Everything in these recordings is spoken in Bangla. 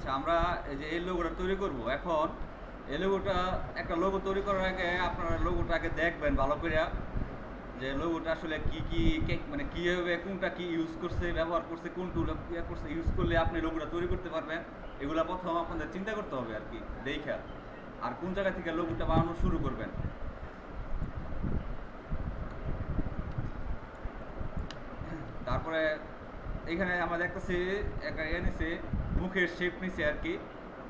আচ্ছা, আমরা এই যে এই লোগোটা তৈরি করব এখন। এই লোগোটা, একটা লোগো তৈরি করার আগে আপনারা লোগোটা আগে দেখবেন ভালো করে, যে লোগোটা আসলে কি কি মানে কীভাবে কোনটা কি ইউজ করছে, ব্যবহার করছে, কোন টুল করছে, ইউজ করলে আপনি লোগোটা তৈরি করতে পারবেন। এগুলা প্রথম আপনাদের চিন্তা করতে হবে আর কি, দেখা। আর কোন জায়গা থেকে লোগোটা বানানো শুরু করবেন। তারপরে এখানে আমরা দেখতেছি একটা নিচে মুখের শেপ নিচে আর কি।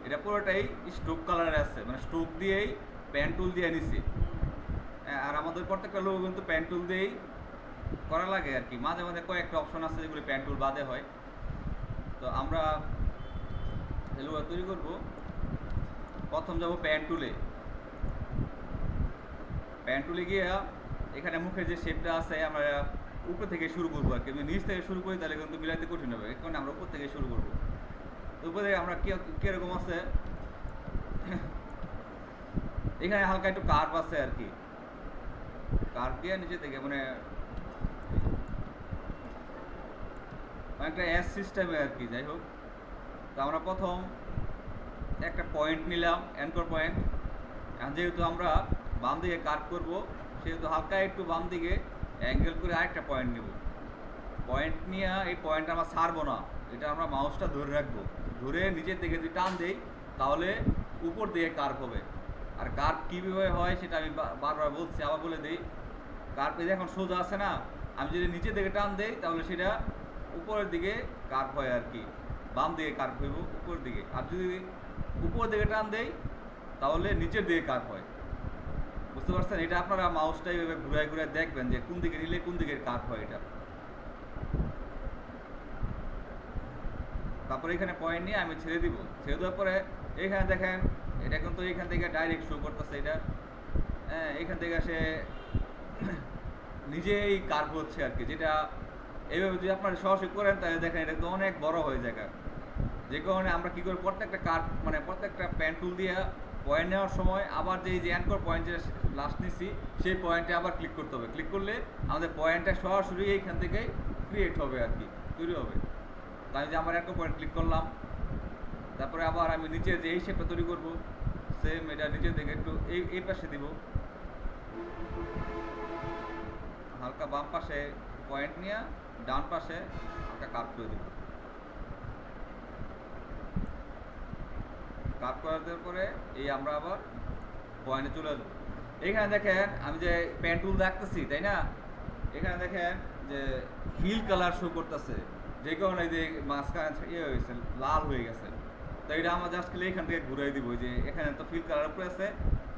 এটা পুরোটাই স্টোক কালারে আছে, মানে স্টোক দিয়েই প্যান টুল দিয়ে নিছি। আর আমাদের প্রত্যেকটা লোগো কিন্তু প্যান টুল দিয়েই করা লাগে আর কি। মাঝে মাঝে কয়েকটা অপশন আছে যেগুলি প্যান টুল বাদে হয়। তো আমরা লোগো তৈরি করব। প্রথম যাব প্যান টুলে। প্যান টুলে গিয়ে এখানে মুখের যে শেপটা আছে আমরা উপর থেকে শুরু করবো আর কি। নিচ থেকে শুরু করি তাহলে কিন্তু বিলাইতে কঠিন হবে, এই কারণে আমরা উপর থেকে শুরু করবো। তো উপরে আমরা কীরকম আছে, এখানে হালকা একটু কার্ভ আছে আর কি। কার্ভ দিয়ে নিচে থেকে মানে একটা এস সিস্টেমে আর কি। যাই হোক, তো আমরা প্রথম একটা পয়েন্ট নিলাম, অ্যাঙ্কর পয়েন্ট। যেহেতু আমরা বাম দিকে কার্ভ করব, সেহেতু হালকা একটু বাম দিকে অ্যাঙ্গেল করে আরেকটা পয়েন্ট নেব। পয়েন্ট নিয়ে এই পয়েন্ট আমরা ছাড়বো না, এটা আমরা মাউসটা ধরে রাখবো। ধরে নিচের দিকে যদি টান দেই তাহলে উপর দিকে কার্ভ হবে। আর কার্ভ কীভাবে হয় সেটা আমি বারবার বলছি, আবার বলে দিই। কার্ভ এই এখন সোজা আছে না, আমি যদি নিচের দিকে টান দেই তাহলে সেটা উপরের দিকে কার্ভ হয় আর কি। বাম দিকে কার্ভ হইব উপরের দিকে। আর যদি উপরের দিকে টান দেই তাহলে নিচের দিকে কার্ভ হয়। বুঝতে পারছেন? এটা আপনারা মাউসটা এইভাবে ঘুরায় ঘুরায় দেখবেন যে কোন দিকে নিলে কোন দিকে কার্ভ হয় এটা। তারপরে এখানে পয়েন্ট নিয়ে আমি ছেড়ে দিব। ছেড়ে দেওয়ার পরে এইখানে দেখেন এটা কিন্তু এইখান থেকে ডাইরেক্ট শো করতেছে এটা। হ্যাঁ, এইখান থেকে সে নিজেই কার্ভ হচ্ছে আর কি। যেটা এইভাবে যদি আপনারা সরাসরি করেন তাহলে দেখেন এটা তো অনেক বড় হয়ে যায়। যে কারণে আমরা কী করি, প্রত্যেকটা কার্ভ মানে প্রত্যেকটা প্যান টুল দিয়ে পয়েন্ট নেওয়ার সময় আবার যে অ্যাঙ্কর পয়েন্ট যেটা লাস্ট নিচ্ছি সেই পয়েন্টে আবার ক্লিক করতে হবে। ক্লিক করলে আমাদের পয়েন্টটা সরাসরি এইখান থেকেই ক্রিয়েট হবে আর কি, তৈরি হবে। তাই যে আমার অ্যাঙ্কর পয়েন্ট ক্লিক করলাম, তারপরে আবার আমি নিচে যে এই শেপটা তৈরি করবো, সেম এটা নিচের দিকে একটু এই পাশে দিব, হালকা বাম পাশে পয়েন্ট নিয়ে ডান পাশে হালকা কাট করে দেব। কাট করে দেওয়ার পরে এই আমরা আবার পয়েন্টে চলে আসবো। এখানে দেখেন আমি যে পেন টুল রাখতেছি, তাই না? এখানে দেখেন যে ফিল কালার শো করতেছে, যে কারণে যে মাঝখানে হয়েছে লাল হয়ে গেছে। তো এটা আমরা জাস্ট খেলে এখান থেকে ঘুরে দিব, যে এখানে তো ফিল কালার উপরে আছে,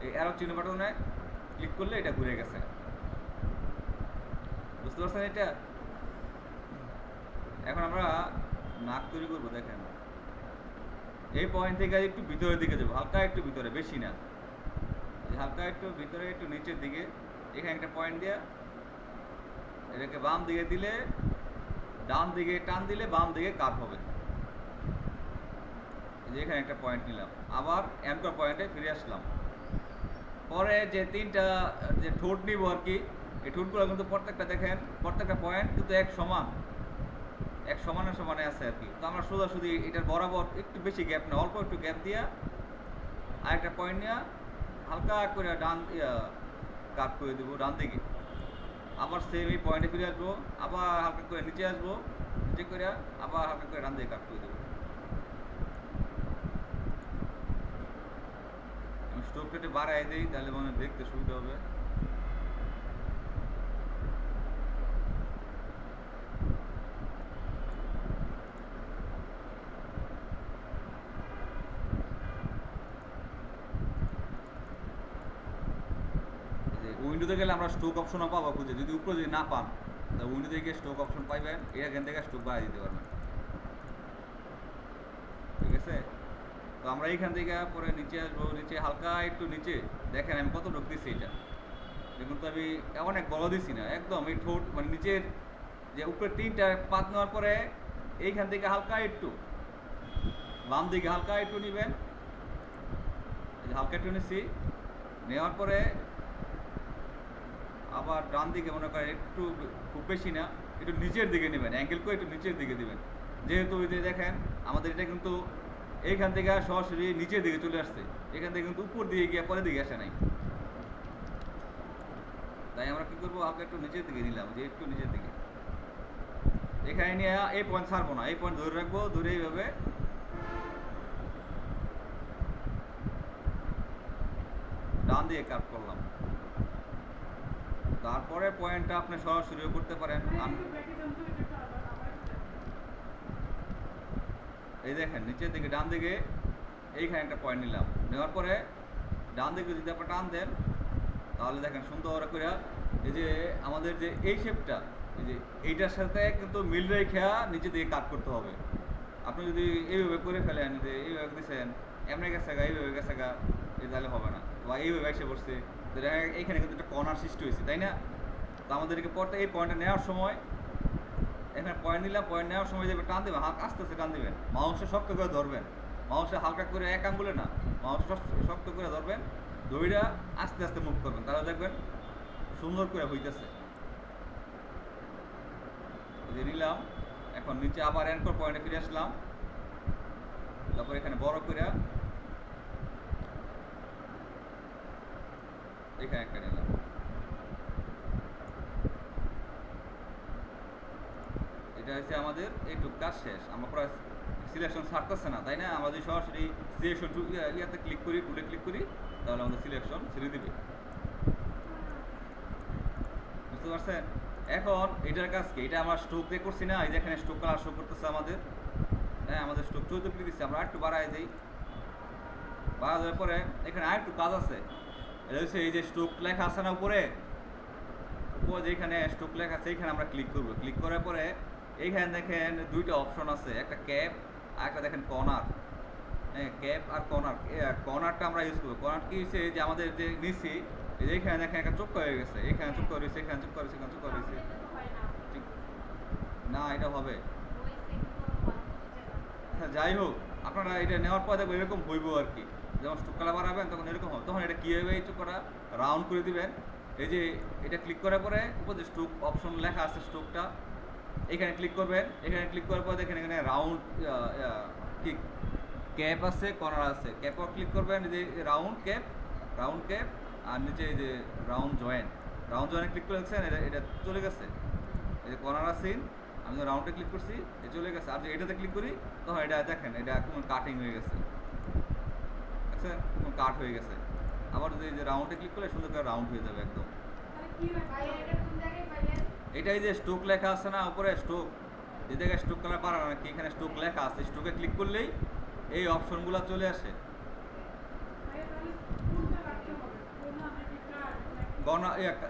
এই অ্যারো চিহ্ন বাটনে ক্লিক করলে এটা ঘুরে গেছে। বুঝতে পারছেন এটা? এখন আমরা নাক তৈরি করবো। দেখেন এই পয়েন্ট থেকে একটু ভিতরের দিকে যাবো, হালকা একটু ভিতরে, বেশি না, হালকা একটু ভিতরে, একটু নিচের দিকে। এখানে একটা পয়েন্ট দিয়ে এটাকে বাম দিকে দিলে, ডান দিকে টান দিলে বাম দিকে কাট হবে। এখানে একটা পয়েন্ট নিলাম, আবার অ্যাঙ্কর পয়েন্টে ফিরে আসলাম। পরে যে তিনটা যে ঠোঁট নিব আর কি, এই ঠোঁটগুলো কিন্তু প্রত্যেকটা দেখেন প্রত্যেকটা পয়েন্ট কিন্তু এক সমানে সমানে আছে আর কি। তো আমরা সোজাসুজি এটার বরাবর একটু বেশি গ্যাপ না, অল্প একটু গ্যাপ দিয়া আরেকটা পয়েন্ট নিয়ে হালকা করে ডান কাট করে দেবো ডান দিকে। আবার সেম এই পয়েন্টে ফিরে আসবো, আবার হালকা করে নিচে আসবো, নিচে করে আবার হালকা করে ডান দিকে কাট করে দেবো। আমি স্টোভটা একটু বাড়াই দিই, তাহলে মনে দেখতে সুবিধা হবে। উইন্ডোতে গেলে আমরা স্টোক অপশনও পাবো খুঁজে, যদি উপরে যদি না পান তাহলে উইন্ডোতে গিয়ে স্টোক অপশন পাইবেন, এখান থেকে স্টোক বাড়াই দিতে পারবেন। ঠিক আছে? তো আমরা এইখান থেকে পরে নিচে আসবো, নিচে হালকা একটু নিচে দেখেন আমি কত ঢুক দিচ্ছি। এটা দেখুন তো আমি অনেক বড় দিচ্ছি না, একদম এই ঠোঁট মানে নিচের যে উপরে তিনটা পাত নেওয়ার পরে এইখান থেকে হালকা একটু বাম দিকে হালকা একটু নেবেন, হালকা একটু নিচ্ছি, নেওয়ার পরে আবার ডান দিকে মনে করেন একটু, খুব বেশি না, একটু নিচের দিকে নেবেন, অ্যাঙ্গেল করে একটু নিচের দিকে দেবেন। যেহেতু ওই যে দেখেন আমাদের এটা কিন্তু এইখান থেকে সরাসরি নিচের দিকে চলে আসছে, এখান থেকে কিন্তু উপর দিকে গিয়ে পরের দিকে আসে নাই। তাই আমরা কি করবো, হালকা একটু নিচের দিকে নিলাম, যে একটু নিচের দিকে। এখানে নিয়ে এই পয়েন্ট ছাড়বো না, এই পয়েন্ট ধরে রাখবো, ধরে এইভাবে ডান দিকে কাট করলাম। তারপরে পয়েন্টটা আপনি সরাসরিও করতে পারেন। এই দেখেন নিচের দিকে ডান দিকে এইখানে একটা পয়েন্ট নিলাম, নেওয়ার পরে ডান দিকে যদি আপনি টান দেন তাহলে দেখেন সুন্দর করে এই যে আমাদের যে এই শেপটা, এই যে এইটার সাথে কিন্তু মিল রেখে নিচে দিকে কাট করতে হবে। আপনি যদি এইভাবে করে ফেলেন, যে এইভাবে দিচ্ছেন এমনি গেছে গা, এইভাবে গেছে গা, তাহলে হবে না। বা এইভাবে এসে পড়ছে, তো এইখানে কিন্তু একটা কর্নার সৃষ্টি হয়েছে, তাই না? তো আমাদেরকে পড়তে এই পয়েন্টটা নেওয়ার সময়, এখানে পয়েন্ট নিলাম, পয়েন্ট নেওয়ার সময় যে টান দেবেন, আস্তে আস্তে টান দেবেন, মাউসে শক্ত করে ধরবেন, মাউসে হালকা করে এক আঙ্গুলে না, মাউস শক্ত করে ধরবেন, দড়িটা আস্তে আস্তে মুভ করবেন, তাহলে দেখবেন সুন্দর করে হইতেছে। যে নিলাম, এখন নিচে আবার অ্যাঙ্কর পয়েন্টে ফিরে আসলাম, তারপর এখানে বড় করে এখানে একটা নিলাম। এটা হচ্ছে আমাদের এইটুক কাজ শেষ। আমরা প্রায় সিলেকশন ছাড়তেছে না, তাই না? আমরা যদি সরাসরি সিলেকশন ইয়াতে ক্লিক করি, টুলে ক্লিক করি, তাহলে আমাদের সিলেকশন ছেড়ে দিবে। বুঝতে পারছেন? এখন এটার কাজ কি? এটা আমরা স্ট্রোক দিয়ে করছি না, এই যে এখানে স্ট্রোক কালার শো করতেছে আমাদের। হ্যাঁ, আমাদের স্ট্রোক 14 ক্লিক দিচ্ছে, আমরা আরেকটু বাড়াই দিই। বাড়া দেওয়ার পরে এখানে আরেকটু কাজ আছে। এটা হচ্ছে এই যে স্ট্রোক লেখা আছে না উপরে, উপরে যেখানে স্ট্রোক লেখা আছে এইখানে আমরা ক্লিক করবো। ক্লিক করার পরে এইখানে দেখেন দুইটা অপশন আছে, একটা ক্যাপ আর একটা দেখেন কর্নার। হ্যাঁ, ক্যাপ আর কর্নার। কর্নারটা আমরা ইউজ করবো। কর্নার কি হচ্ছে, যে আমাদের যে নিচে এই যে এখানে দেখেন একটা চোখ হয়ে গেছে, এখানে চোখ রয়েছে, এখানে চোখ রয়েছে, এখানে চোখ রয়েছে। ঠিক না, এটা হবে। হ্যাঁ, যাই হোক, আপনারা এটা নেওয়ার পর দেখবেন এরকম হইব আর কি। যখন স্ট্রোক কালার বাড়াবেন তখন এরকম হবে। তখন এটা কী হবে, এই চোখটা রাউন্ড করে দিবেন। এই যে এটা ক্লিক করার পরে উপর যে স্ট্রোক অপশন লেখা আছে, স্ট্রোকটা এখানে ক্লিক করবেন। এখানে ক্লিক করার পর দেখেন এখানে রাউন্ড কি ক্যাপ আছে, কর্নার আছে। ক্যাপও ক্লিক করবেন, এই যে রাউন্ড ক্যাপ, রাউন্ড ক্যাপ, আর নিচে এই যে রাউন্ড জয়েন, রাউন্ড জয়েনে ক্লিক করে দেখছেন এটা এটা চলে গেছে। এই যে কর্নার আছে, আমি তো রাউন্ডে ক্লিক করছি, এ চলে গেছে। আর যে এটাতে ক্লিক করি তখন এটা দেখেন এটা কোনো কাটিং হয়ে গেছে, আচ্ছা, কোনো কাট হয়ে গেছে। আবার যদি এই যে রাউন্ডে ক্লিক করলে সুন্দর করে রাউন্ড হয়ে যাবে একদম। এটাই যে স্ট্রোক লেখা আছে না উপরে, স্ট্রোক, যে জায়গায় স্ট্রোক কালার বাড়ানো নাকি এখানে স্ট্রোক লেখা আছে, স্ট্রোকে ক্লিক করলেই এই অপশনগুলো চলে আসে।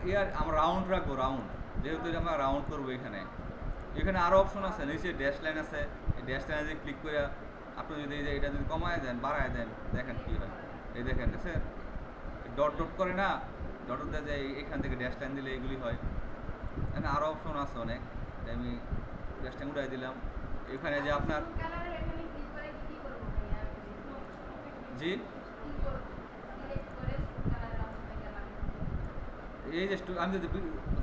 ইয়ার আমরা রাউন্ড রাখবো, রাউন্ড, যেহেতু আমরা রাউন্ড করবো। এখানে এখানে আরও অপশন আছে, নিচে ড্যাশ লাইন আছে, এই ড্যাশ লাইনে যদি ক্লিক করে আপনি যদি এই যে এটা যদি কমায় দেন, বাড়ায় দেন, দেখেন কী হয়। এই দেখেন, দেখছেন ডট ডট করে না, ডট ডট যে এখান থেকে ড্যাশ লাইন দিলে এগুলি হয়। এখানে আরও অপশন আছে অনেক, আমি ড্যাশ লাইন উঠাই দিলাম। এখানে যে আপনার জি, এই যে আমি যদি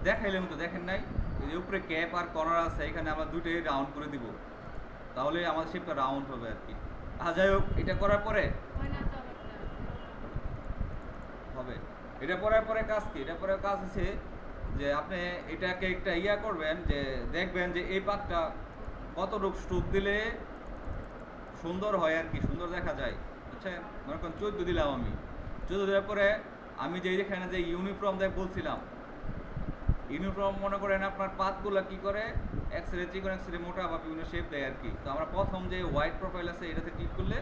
দেখাইলাম তো দেখেন নাই, এই যে উপরে ক্যাপ আর কর্নার আছে, এখানে আমরা দুটোই রাউন্ড করে দিব, তাহলে আমাদের শেপটা রাউন্ড হবে আর কি। যাই হোক, এটা করার পরে হবে, এটা করার পরে কাজ কি? এটা পরে কাজ আছে যে আপনি এটাকে একটা ইয়া করবেন, যে দেখবেন যে এই পাতটা কতটুকু স্ট্রোক দিলে সুন্দর হয় আর কি, সুন্দর দেখা যায়। বুঝছেন? মনে করেন 14 দিলাম আমি, 14 দেওয়ার পরে আমি যে এখানে যে ইউনিফর্ম দেখ বলছিলাম, ইউনিফর্ম মনে করেন আপনার পাতগুলো কি করে, এক্সরে চিকন, এক্সরে মোটা বা বিভিন্ন শেপ দেয় আর কি। তো আমরা প্রথম যে হোয়াইট প্রোফাইল আছে এটাতে ক্লিক করলে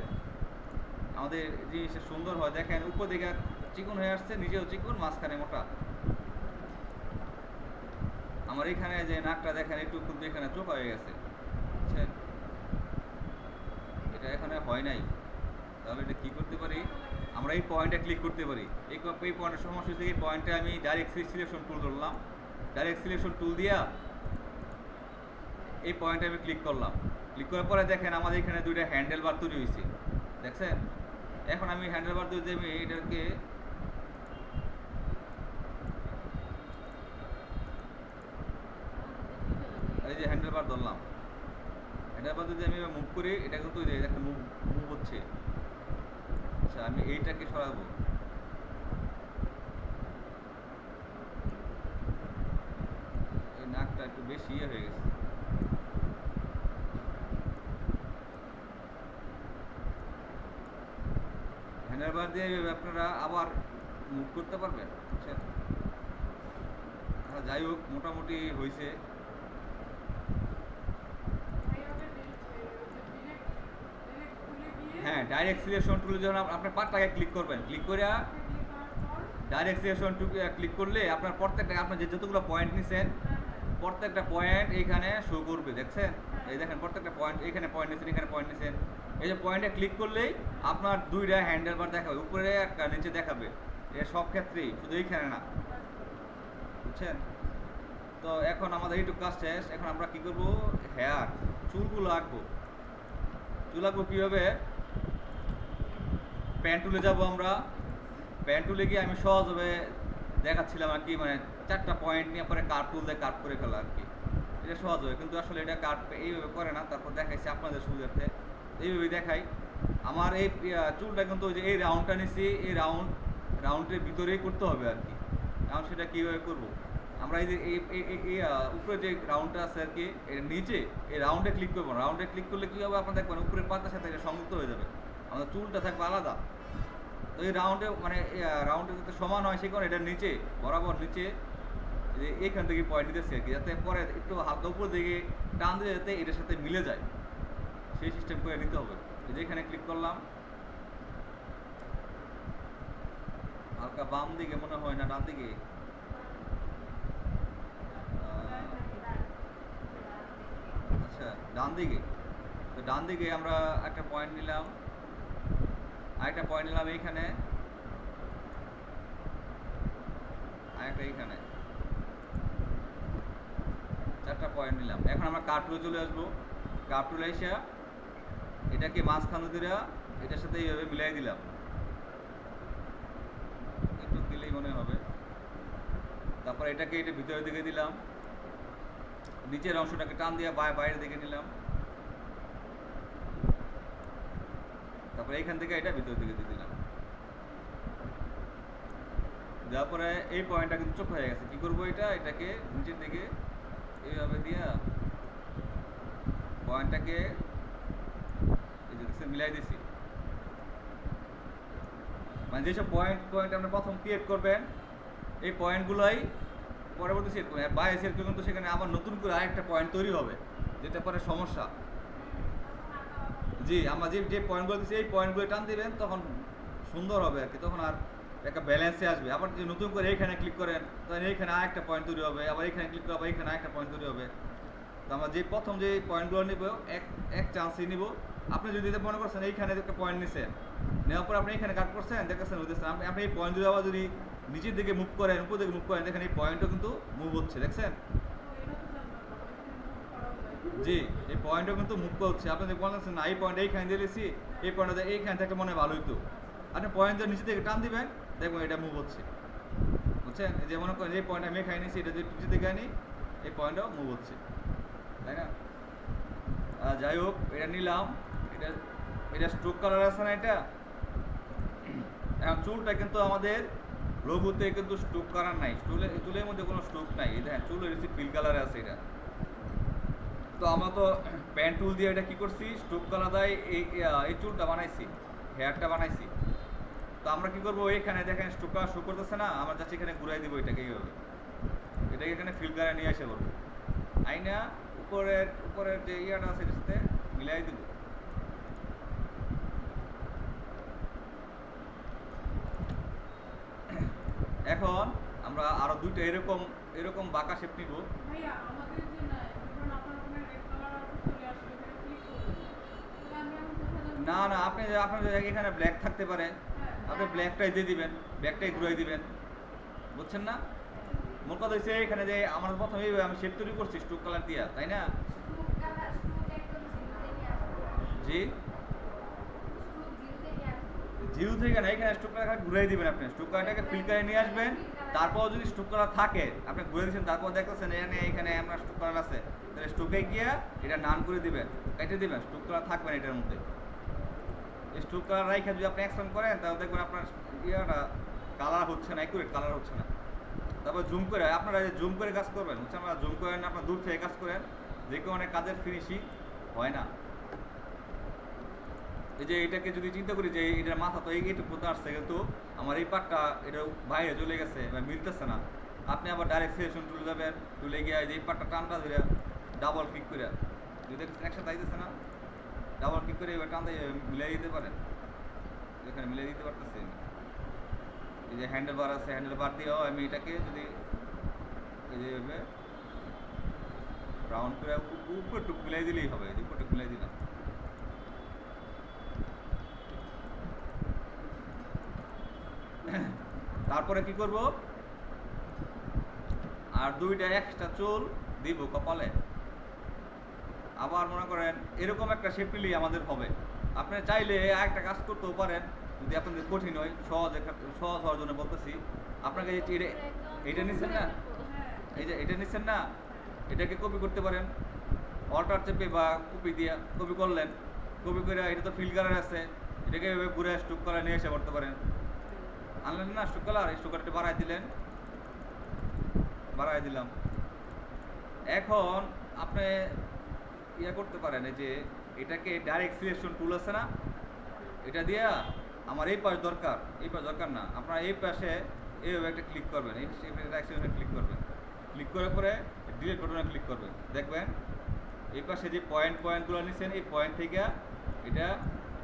আমাদের জিনিসটা সুন্দর হয়। দেখেন উপর দিকে চিকন হয়ে আসছে, নিচেও চিকন, মাঝখানে মোটা। আমার এখানে যে নাকটা দেখেন একটু খুব এখানে চোখা হয়ে গেছে, বুঝছেন? এটা এখানে হয় নাই। তাহলে এটা কী করতে পারি, আমরা এই পয়েন্টে ক্লিক করতে পারি। এই পয়েন্টের সমস্যা হচ্ছে, এই পয়েন্টে আমি ডাইরেক্ট সিলেকশন টুল ধরলাম, ডাইরেক্ট সিলেকশন টুল দিয়া এই পয়েন্টে আমি ক্লিক করলাম। ক্লিক করার পরে দেখেন আমাদের এখানে দুইটা হ্যান্ডেল বার তৈরি হয়েছে, দেখছেন? এখন আমি হ্যান্ডেল বার দিয়ে আমি এটাকে এই যে হ্যান্ডেল বার ধরলাম, হ্যান্ডেলবার যদি আমি মুভ করি এটা কিন্তু ওই যে একটা মুভ মুভ হচ্ছে। আচ্ছা আমি এইটাকে সরাবো। এই নাকটা একটু বেশি ইয়ে হয়ে গেছে। হ্যান্ডেলবার দিয়ে আপনারা আবার মুভ করতে পারবেন, বুঝছেন? যাই হোক মোটামুটি হয়েছে। হ্যাঁ, ডাইরেক্ট সিলেকশন টুলে যখন আপনার পার্টটাকে ক্লিক করবেন, ক্লিক করে ডাইরেক্ট সিলেকশন ক্লিক করলে আপনার প্রত্যেকটা আপনার যে যতগুলো পয়েন্ট নিছেন প্রত্যেকটা পয়েন্ট এইখানে শো করবে, দেখছেন? এই দেখেন প্রত্যেকটা পয়েন্ট, এইখানে পয়েন্ট নিছেন, এখানে পয়েন্ট নিছেন। এই যে পয়েন্টে ক্লিক করলেই আপনার দুইটা হ্যান্ডেল বার দেখাবে, উপরে একটা নিচে দেখাবে। এ সব ক্ষেত্রেই, শুধু এইখানে না, বুঝছেন? তো এখন আমাদের এইটুকু কাজ শেষ। এখন আমরা কি করব, হেয়ার চুলগুলো আঁকবো। চুল আঁকবো কীভাবে, প্যান্ট টুলে যাবো আমরা। প্যান্ট টুলে গিয়ে আমি সহজভাবে দেখাচ্ছিলাম আর কি, মানে 4টা পয়েন্ট নিয়ে পরে কার্ভ টুল দিয়ে কার্ভ করে ফেলা আর কি। এটা সহজ হবে, কিন্তু আসলে এটা কার্ভ এইভাবে করে না। তারপর দেখাইছি আপনাদের সুবিধার্থে, এইভাবেই দেখাই। আমার এই চুলটা কিন্তু ওই যে এই রাউন্ডটা নিচ্ছি, এই রাউন্ডের ভিতরেই করতে হবে আর কি। এখন সেটা কীভাবে করবো, আমরা এই যে এই উপরে যে রাউন্ডটা আছে আর কি, এর নিচে এই রাউন্ডে ক্লিক করবো। রাউন্ডে ক্লিক করলে কী হবে, আপনার দেখবেন উপরের পাতার সাথে এটা সংযুক্ত হয়ে যাবে, আমাদের চুলটা থাকবে আলাদা। তো এই রাউন্ডে মানে রাউন্ডে যাতে সমান হয় সেই কারণে এটার নিচে বরাবর নিচে যে এইখান থেকে পয়েন্ট দিতেছে আর কি, যাতে পরে একটু হালকা উপর দিকে টান দিয়ে যাতে এটার সাথে মিলে যায়, সেই সিস্টেম করে নিতে হবে। এই যে এখানে ক্লিক করলাম, হালকা বাম দিকে মনে হয় না ডান দিকে, আচ্ছা ডান দিকে। তো ডান দিকে আমরা একটা পয়েন্ট নিলাম, আরেকটা পয়েন্ট নিলাম এইখানে, আরেকটা এইখানে, 4টা পয়েন্ট নিলাম। এখন আমরা কার্ভ টুলে চলে আসবো। কার্ভ টুলে এসে এটাকে মাঝখান দিয়ে এটার সাথে এইভাবে মিলাই দিলাম, একটু দিলেই মনে হবে। তারপর এটাকে এটা ভিতরের দিকে দিলাম, নিচের অংশটাকে টান দিয়ে বাইরের দিকে নিলাম, তারপরে এইখান থেকে এটা ভিতরের দিকে দিয়ে দিলাম। দেওয়ার পরে এই পয়েন্টটা কিন্তু চোখ হয়ে গেছে। কি করবো, এটাকে নিচের দিকে এইভাবে দিয়া পয়েন্টটাকে এই যে দেখছেন মিলাই দিছি। মানে যেসব পয়েন্ট আপনি প্রথম ক্রিয়েট করবেন, এই পয়েন্টগুলোই পরবর্তী সেট করবেন। আর বাইরে সেট করবেন কিন্তু সেখানে আবার নতুন করে আরেকটা পয়েন্ট তৈরি হবে, যেটা পরে সমস্যা। জি, আমরা যে পয়েন্টগুলো দিচ্ছি এই পয়েন্টগুলো টান দিবেন, তখন সুন্দর হবে আর কি, তখন আর একটা ব্যালেন্সে আসবে। আবার যদি নতুন করে এইখানে ক্লিক করেন, তখন এইখানে আরেকটা পয়েন্ট তৈরি হবে, আবার এইখানে ক্লিক করে আবার এইখানে আরেকটা পয়েন্ট তৈরি হবে। তো আমরা যে প্রথম যে পয়েন্টগুলো নিব এক চান্সই নিব। আপনি যদি মনে করছেন এইখানে একটা পয়েন্ট নিছেন, নেওয়ার পর আপনি এখানে কাট করছেন, দেখেছেন হইতেছেন, আপনি এই পয়েন্টগুলো আবার যদি নিচের দিকে মুভ করেন, উপর দিকে মুভ করেন, দেখেন এই পয়েন্টও কিন্তু মুভ হচ্ছে, দেখছেন? জি, এই পয়েন্টও কিন্তু মুভ করছে। আপনি যদি বলছেন না এই পয়েন্ট এইখানে দিয়েছি, এই পয়েন্টটা এইখানে থেকে মনে হয় ভালো হইতো, আপনি পয়েন্টটা নিচে থেকে টান দিবেন, দেখবেন এটা মুভ হচ্ছে, বুঝছেন? এই যে মনে করেন এই পয়েন্ট আমি খাই নিয়েছি, এটা যদি নিচে থেকে আনি, এই পয়েন্টটাও মুভ হচ্ছে, তাই না? যাই হোক, এটা নিলাম। এটা এটা স্ট্রোক কালার আছে না, এটা এখন চুলটা কিন্তু আমাদের লঘুতে কিন্তু স্ট্রোক কালার নাই, চুলের মধ্যে কোনো স্ট্রোক নাই। এই দেখেন চুল হচ্ছে ফিল কালারে আছে এটা। তো আমরা তো প্যান্ট টুল দিয়ে এটা কি করছি, স্ট্রোক কালার দেয় এই চুলটা বানাইছি, হেয়ারটা বানাইছি। তো আমরা কি করবো, এখানে দেখেন স্ট্রোক কালার শো করতেছে না, আমরা যাচ্ছি এখানে ঘুরাই দিব এটাকে, এইভাবে এটাকে এখানে ফিল কালার নিয়ে এসে করবো, আইনা উপরের যে ইয়াটা আছে এটার সাথে মিলাই দিব। এখন আমরা আরো দুইটা এরকম বাঁকা শেপ নিব। না না, আপনার এখানে ব্ল্যাক থাকতে পারে, আপনি ব্ল্যাকটাই দিয়ে দিবেন, ব্ল্যাকটাই ঘুরাই দিবেন, বুঝছেন না? মোট কথা হচ্ছে এখানে যে আমার প্রথমে আমি শেপ তৈরি করছি স্ট্রোক কালার দিয়া, তাই না? জি জিরো থেকে না, এখানে স্টোক করা ঘুরাই দিবেন আপনি, স্টোক করাটাকে ফিল করে নিয়ে আসবেন। তারপর যদি স্টোক করা থাকে আপনি ঘুরে দিচ্ছেন, তারপর দেখতেছেন এখানে আমরা স্টোক করা আছে, তাহলে স্টোকে গিয়ে এটা নান করে দিবেন, কেটে দিবেন, স্টোক করা থাকবে না এটার মধ্যে। স্টোক করা রাইখে যদি আপনি অ্যাকশন করেন তাহলে দেখবেন আপনার ইয়াটা কালার হচ্ছে না, অ্যাকুরেট কালার হচ্ছে না। তারপর জুম করে আপনারা জুম করে কাজ করবেন, হচ্ছে আমরা জুম করেন, আপনার দূর থেকে কাজ করেন, যে কোনো কাজের ফিনিশিং হয় না। এই যে এটাকে যদি চিন্তা করি যে এটার মাথা তো এইটুকু আসছে, কিন্তু আমার এই পার্টটা এটা বাইরে চলে গেছে বা মিলতেছে না, আপনি আবার ডাইরেক্ট সিলেকশন টুলে যাবেন, টুলে গিয়ে যে এই পার্টটা টানটা ধরে ডাবল ক্লিক করে, যদি একসাথে আইতেছে না, ডাবল ক্লিক করে এবার টানতে মিলিয়ে দিতে পারেন। এখানে মিলিয়ে দিতে পারতেছি আমি, এই যে হ্যান্ডেল বার আছে, হ্যান্ডেল বার দিয়েও আমি এটাকে যদি এই যে রাউন্ড করে উপরটুক মিলাই দিলেই হবে, উপরটুক মিলাই দিলাম। তারপরে কি করব, আর দুইটা এক্সট্রা চুল দিব কপালে। আবার মনে করেন এরকম একটা শেপ নিলেই আমাদের হবে। আপনি চাইলে একটা কাজ করতেও পারেন, যদি আপনাদের কঠিন হয়, সহজ হওয়ার জন্য বলতেছি। আপনাকে এটা নিচ্ছেন না, এই যে এটা নিচ্ছেন না, এটাকে কপি করতে পারেন, অল্টার চেপে বা কপি দিয়া কপি করলেন, কপি করে এটা তো ফিল কালার আছে, এটাকে এভাবে ঘুরে স্ট্রোক কালার নিয়ে এসে করতে পারেন। আনলেন না স্ট্রোক কালার, স্ট্রোক কালারটা বাড়াই দিলেন, বাড়াই দিলাম। এখন আপনি ইয়া করতে পারেন, এই যে এটাকে ডাইরেক্ট সিলেকশন টুল আছে না, এটা দিয়া আমার এই পাশ দরকার, এই পাশ দরকার না, আপনার এই পাশে এইভাবে একটা ক্লিক করবেন, এই ডাইরেকশনে ক্লিক করবেন, ক্লিক করার পরে ডিলিট বাটনে ক্লিক করবেন, দেখবেন এই পাশে যে পয়েন্টগুলো নিচ্ছেন, এই পয়েন্ট থেকে এটা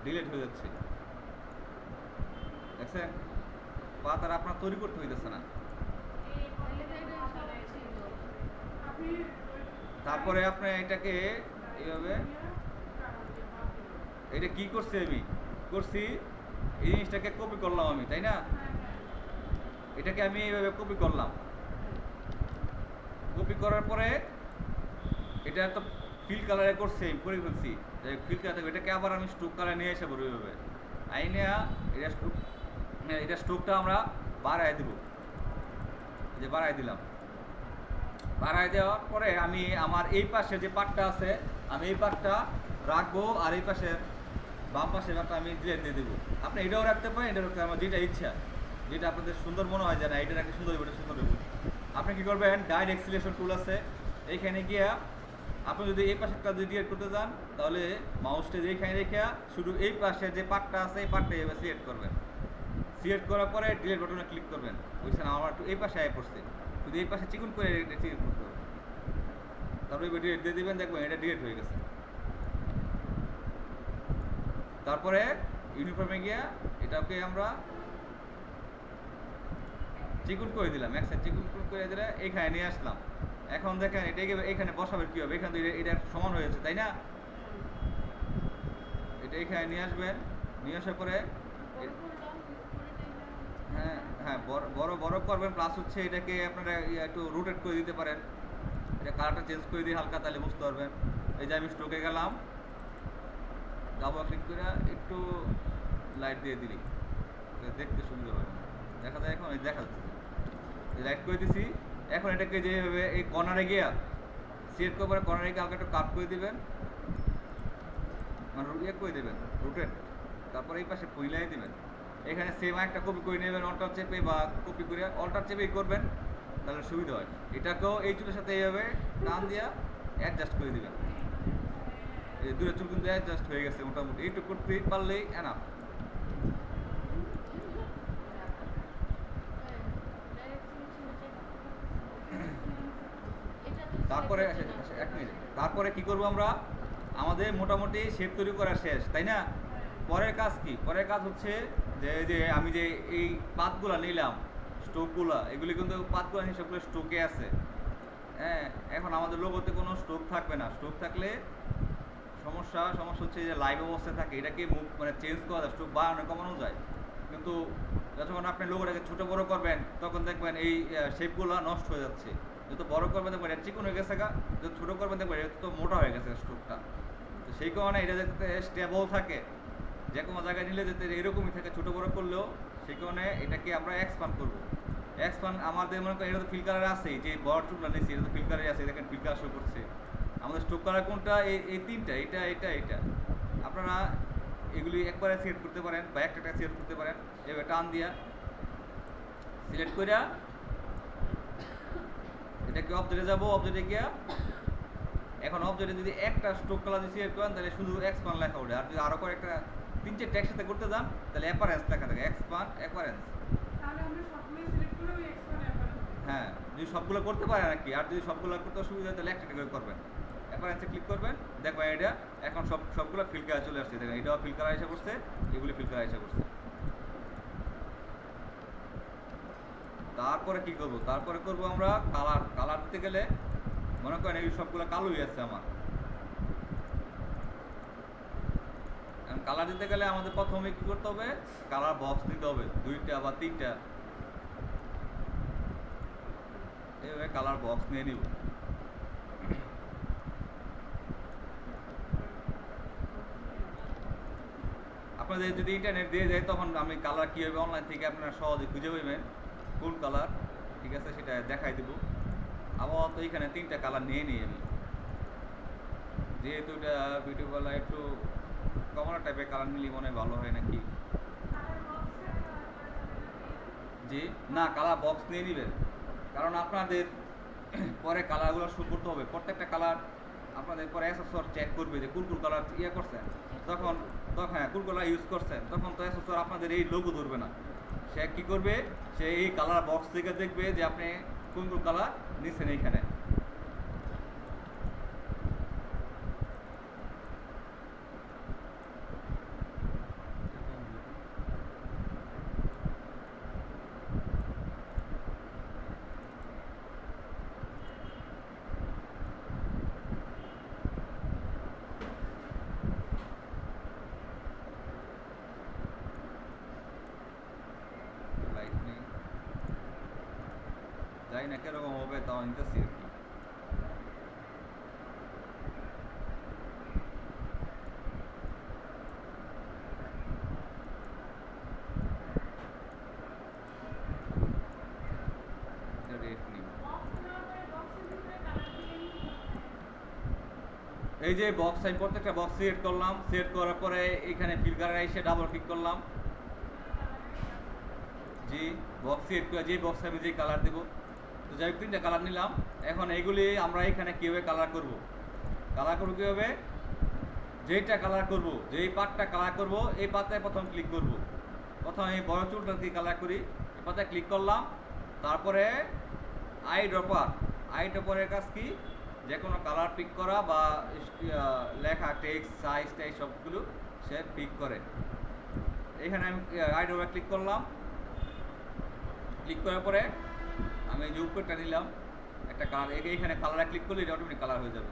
ডিলিট হয়ে যাচ্ছে। দেখছেন পাতার আপনার তৈরি করতে হইতেছে না। তারপরে আপনি এটাকে এইভাবে, এটা কি করছি আমি করছি, এই জিনিসটাকে কপি করলাম আমি, তাই না? এটাকে আমি এইভাবে কপি করলাম, কপি করার পরে এটা তো ফিল কালারে করছে করে ফেলছি, ফিল কালার, এটাকে আবার আমি স্ট্রোক কালার নিয়ে এসে বলবো এইভাবে আইনে এটা স্ট্রোকটা আমরা বাড়াই দেব, যে বাড়াই দিলাম। বাড়াই দেওয়ার পরে আমি আমার এই পাশে যে পার্টটা আছে আমি এই পার্টটা রাখবো, আর এই পাশের বাম পাশের পার্টটা আমি ডিলিট দিয়ে দেবো। আপনি এটাও রাখতে পারেন, এটা রাখতে আমার যেটা ইচ্ছা, যেটা আপনাদের সুন্দর মনে হয় যে না এটা রাখলে সুন্দর হবে, এটা সুন্দর হবে। আপনি কী করবেন, ডাইরেক্ট সিলেকশন টুল আছে, এইখানে গিয়া আপনি যদি এই পাশেরটা যদি ডিলিট করতে যান, তাহলে মাউসটা যেখানে রেখে শুধু এই পাশে যে পার্টটা আছে এই পার্টটা এবার সিলেক্ট করবেন, সিলেক্ট করার পরে ডিলিট বাটনে ক্লিক করবেন। বুঝছেন, আমার একটু এই পাশে আয় পড়ছে, শুধু এই পাশে চিকুন করে সিলেক্ট করতে হবে, তারপরে এবার ডিলিট দিয়ে দেবেন, দেখবেন এটা ডিলিট হয়ে গেছে। তারপরে ইউনিফর্মে গিয়া এটাকে আমরা চিকুন করে দিলাম, এক সাইড চিকুন করে দিলে এইখানে নিয়ে আসলাম। এখন দেখেন এটাকে এখানে বসাবেন কী হবে, এখানে তো এটা সমান হয়েছে, তাই না? এটা এখানে নিয়ে আসবেন, নিয়ে আসার পরে হ্যাঁ হ্যাঁ বড় বড় করবেন, প্লাস হচ্ছে এটাকে আপনারা একটু রোটেট করে দিতে পারেন, এটা কালারটা চেঞ্জ করে দিয়ে হালকা, তাহলে বুঝতে পারবেন। এই যে আমি স্ট্রোকে গেলাম, ডাবল ক্লিক করে একটু লাইট দিয়ে দিলি, দেখতে সুন্দর হবে, দেখা যায় এখন দেখা যাচ্ছে লাইট করে দিছি। এখন এটাকে যেভাবে এই কর্নারে গিয়া সিলেক্ট করার পরে কর্নারে গিয়ে হালকা একটু কাট করে দিবেন, মানে ইয়ে করে দেবেন রোটেট, তারপরে এই পাশে পইলাই দিবেন। এখানে সেম একটা কপি করে নেবেন, অল্টার চেপে বা কপি করে অল্টার চেপেই করবেন, তাহলে সুবিধা হয়। এটাকেও এই চুলের সাথে এইভাবে টান দিয়া অ্যাডজাস্ট করে দিবেন, এই দুটো চুল কিন্তু অ্যাডজাস্ট হয়ে গেছে মোটামুটি, এইটুকু করতে পারলেই এনাফ। তারপরে এক মিনিট, তারপরে কি করব আমরা, আমাদের মোটামুটি শেপ তৈরি করা শেষ, তাই না? পরের কাজ কি, পরের কাজ হচ্ছে যে আমি যে এই পাতগুলো নিলাম, স্টোকগুলো, এগুলি কিন্তু পাতগুলো নিয়ে সবগুলো স্টোকে আছে। হ্যাঁ, এখন আমাদের লোগোতে কোনো স্টোক থাকবে না, স্টোক থাকলে সমস্যা হচ্ছে যে লাইভ অবস্থায় থাকে, এটাকে মানে চেঞ্জ করা যায়, স্টোক বাড়ানো কমানো যায়, কিন্তু যখন আপনি লোগোটাকে ছোটো বড়ো করবেন তখন দেখবেন এই শেপগুলো নষ্ট হয়ে যাচ্ছে। যত বড় করবেন দেখবেন এটা চিকন হয়ে গেছে, যত ছোটো করবেন দেখবেন এটা তো মোটা হয়ে গেছে স্টোকটা। তো সেই কারণে এটা যাতে স্টেবল থাকে, যে কোনো জায়গায় নিলে যাতে এরকমই থাকে, ছোটো বড়ো করলেও সে কারণে এটাকে আমরা এক্সপান্ড করবো। এক্সপান্ড আমাদের মনে করেন এটা তো ফিল কালার আছেই, যে বড় চুলটা নিচ্ছি এটা তো ফিল কালারই আছে, দেখেন ফিল কালার শো করছে। আমাদের স্টোক কালার কোনটা? এই তিনটা, এটা এটা এটা। আপনারা এগুলি একবারে সিলেক্ট করতে পারেন বা একটা সিলেক্ট করতে পারেন, এবার টান দিয়া সিলেক্ট করিয়া এটাকে অবজেক্টে যাবো, অবজেক্টে গিয়া এখন অবজেক্টে যদি একটা স্ট্রোক কালার দিয়ে সিলেক্ট করেন তাহলে শুধু এক্সপান্ড লেখা ওঠে। আর যদি আরও করে একটা 3-4 ট্যাগ সাথে করতে যান তাহলে অ্যাপারেন্স লেখা থাকে, এক্সপান্ড অ্যাপারেন্স। হ্যাঁ, যদি সবগুলো করতে পারেন আর কি। আর যদি সবগুলো করতে অসুবিধা হয় তাহলে একটা করে করবেন, অ্যাপারেন্সে ক্লিক করবেন, দেখবেন এটা এখন সবগুলো ফিল কালার চলে আসছে। দেখেন এটাও ফিল কালার এসে করছে, এগুলি ফিল কালার এসে করছে। তারপরে কি করব? তারপরে করব আমরা কালার দিতে গেলে মনে করেন এই সবগুলো কালোই আছে আমার। কালার দিতে গেলে আমাদের প্রথমে কি করতে হবে? কালার বক্স নিতে হবে 2টা বা 3টা, এইভাবে কালার বক্স নিয়ে নিব। আপনাদের যদি ইন্টারনেট দিয়ে যায় তখন আমি কালার কীভাবে অনলাইন থেকে আপনারা সহজে খুঁজে পাবেন কোন কালার, ঠিক আছে, সেটা দেখাই দেবো। আপাতত এখানে 3টা কালার নিয়ে নিই আমি, যেহেতু এটা ভিডিও বেলা একটু কমলা টাইপের কালার নিলে মনে হয় ভালো হয় নাকি। জি না, কালার বক্স নিয়ে নেবেন, কারণ আপনাদের পরে কালারগুলো শো করতে হবে। প্রত্যেকটা কালার আপনাদের পরে অ্যাসেসর চেক করবে যে কোন কালার ইয়ে করছেন, তখন হ্যাঁ কোন কালার ইউজ করছেন, তখন তো অ্যাসেসর আপনাদের এই লোগো ধরবে না। সে কী করবে? সে এই কালার বক্স থেকে দেখবে যে আপনি কোন কালার নিচ্ছেন এইখানে। যাই না কিরকম হবে তাও নিতেছি আর কি। এই যে বক্স আমি প্রত্যেকটা বক্স সিলেক্ট করলাম, সিলেক্ট করার পরে এখানে ফিল কালার এসে ডাবল ক্লিক করলাম। জি বক্স সিলেক্ট করে যে বক্স আমি যে কালার দেবো, তো যাই 3টা কালার নিলাম। এখন এইগুলি আমরা এখানে কীভাবে কালার করব? কালার করবো কীভাবে? যেইটা কালার করব, যেই পার্টটা কালার করব এই পাতায় প্রথম ক্লিক করব। প্রথম এই বড় চুলটা দিয়ে কালার করি, এই পাতায় ক্লিক করলাম। তারপরে আই ড্রপারের কাজ কি? যে কোনো কালার পিক করা বা লেখা টেক্সট সাইজ টাইজ সবগুলো সে পিক করে। এখানে আমি আই ড্রপার ক্লিক করলাম, ক্লিক করার পরে আমি যে উপরটা নিলাম একটা কালার, এইখানে কালারে ক্লিক করলে এটা অটোমেটিক কালার হয়ে যাবে।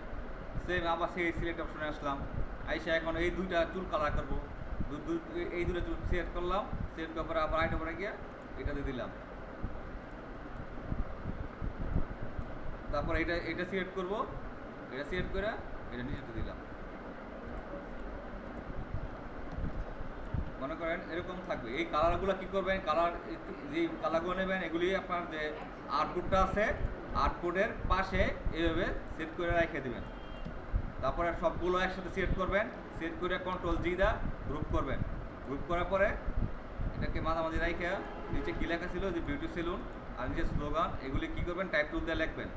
সেম আবার সেই সিলেক্ট অপশনে আসলাম, আইসা এখন এই 2টা চুল কালার করবো। এই 2টা চুল সিলেক্ট করলাম, সিলেক্ট করার পরে আবার আইটা পরে গিয়ে এটাতে দিলাম। তারপর এটা সিলেক্ট করব, এটা সিলেক্ট করে এটা নিচেতে দিলাম। মনে করেন এরকম থাকবে। এই কালারগুলো কি করবেন? কালার যে কালারগুলো নেবেন এগুলি আপনার যে আউটপুটটা আছে আউটপুটের পাশে এইভাবে সেট করে রেখে দিবেন। তারপরে সবগুলো একসাথে সিলেক্ট করবেন, সিলেক্ট করে Ctrl G দা গ্রুপ করবেন। গ্রুপ করার পরে এটাকে মাঝামাঝি রাইখা নিচে কি লেখা ছিল যে বিউটি সেলুন আর নিচে স্লোগান, এগুলি কি করবেন? টাইপ টুল দিয়ে লিখবেন।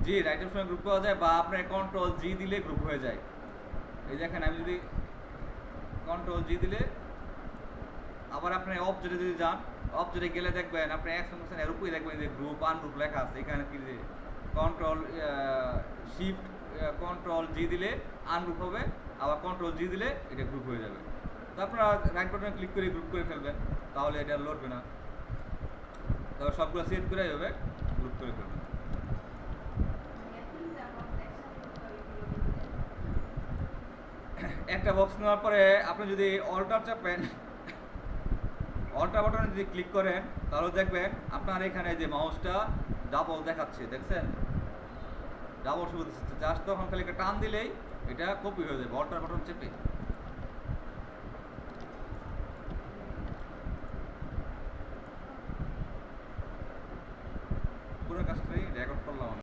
জি রাইট অপশনে গ্রুপ করা যায়, বা আপনার Ctrl G দিলে গ্রুপ হয়ে যায়। এই দেখেন আমি যদি Ctrl G দিলে আবার আপনি অবজেক্টে যদি যান, অবজেক্টে গেলে দেখবেন আপনি অ্যাকশন এর উপরে দেখবেন যে গ্রুপ আনগ্রুপ লেখা আছে। এখানে কি যে Ctrl G দিলে আনগ্রুপ হবে, আবার Ctrl G দিলে এটা গ্রুপ হয়ে যাবে। তো আপনারা রাইট বাটনে ক্লিক করে গ্রুপ করে ফেলবেন, তাহলে এটা লড়বে না। তবে সবগুলো সেট করে এইভাবে গ্রুপ করে ফেলবেন। একটা বক্স নেওয়ার পরে আপনি যদি অল্টার চাপেন, অল্টার বাটনে যদি ক্লিক করেন তাহলে দেখবেন আপনার এখানে যে মাউসটা ডাবল দেখাচ্ছে, দেখছেন ডাবল সুবিধা দিচ্ছে, জাস্ট তখন খালি একটা টান দিলেই এটা কপি হয়ে যাবে অল্টার বাটন চেপে। পুরো কাজটাই রেকর্ড করলাম আমি।